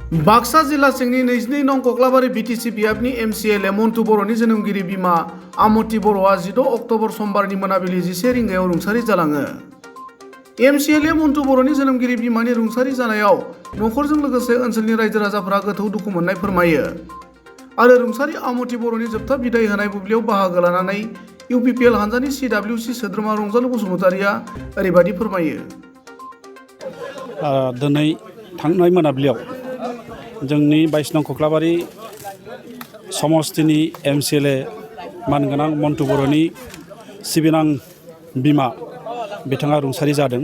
बाक्सा जिल्ला सिंनि 22 नं कक्लाबारि बिटिसि बियाबनि MCLA मन्टु बर'नि जोनोमगिरि बिमा आमत बर'आ 16 अक्ट'बर समबारनि मोनाबिलि 11 रिंगायाव रुंसारि जालाङो। MCLA मन्टु बर'नि जोनोमगिरि बिमानि रुंसारि जानायाव नखरजों लोगोसे ओनसोलनि रायजो राजाफोरा गोथौ दुखु मोननाय फोरमायो आरो रुंसारि आमत बर'नि जोबथा बिदाय होनाय बुब्लियाव बाहागो लानानै UPPL हानजानि CWC सोद्रोमा रंजालु बसुमतारिया ओरैबायदि फोरमायो। दिनै थांनाय मोनाबिलियाव जोंनि 22 नं कक्लाबारि समस्तिनि MCLA मानगोनां मन्टु बर'नि सिबिनां बिमा बिथाङा रुंसारि जादों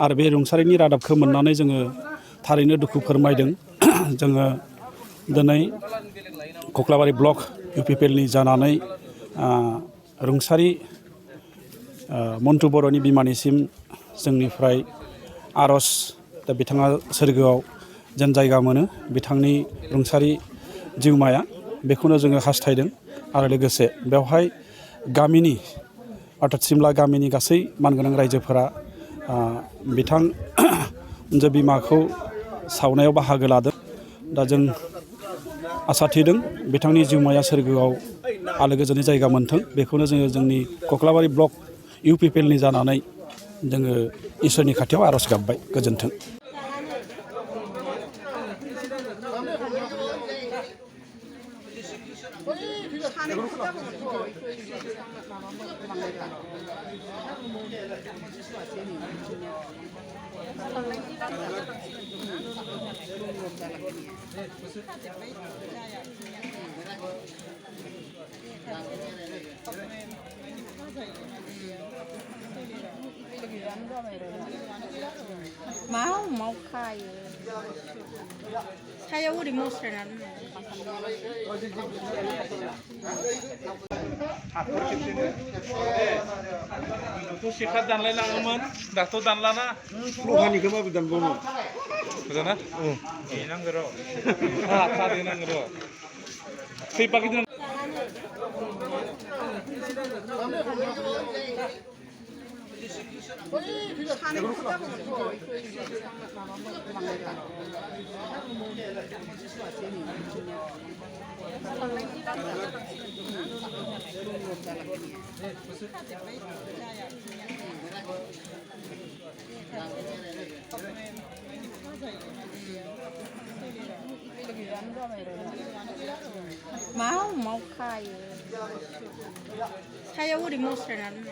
आरो बे रुंसारिनि रादाबखौ मोननानै जोङो थारैनो दुखु फोरमायदों। जोङो दिनै कक्लाबारि ब्लक UPPL नि जानानै रुंसारि मन्टु बर'नि बिमानिसिम जोंनिफ्राय आर'ज दा बिथाङा सोरगोआव जेन जायगा मोनो बिथांनि रुंसारि जिउमाया बेखौनो जोङो हास्थायदों आरो लोगोसे बेवहाय गामिनि अर्थात सिमला गामिनि गासै मानगोनां रायजोफोरा बिथां बिमाखौ सावनायाव बाहागो लादों। दा जों आसा थिदों बिथांनि जिउमाया सोरगोआव आलो गोजोनै जायगा मोनथों बेखौनो जोङो जोंनि कक्लाबारि ब्लक UPPL नि जानानै जोङो इसोरनि खाथियाव आर'ज गाबबाय। गोजोन्थों। mau खायो सायाव ओरै मस्रायनानै सेखा दानलायलाङोमोन दाथ' दानलाना लहानिखौ माबोरै दानबावनो गोजाना नांगौ र' थादो नांगौ र' खै पाकेट mau खायो सायाव ओरै मस्रायनानै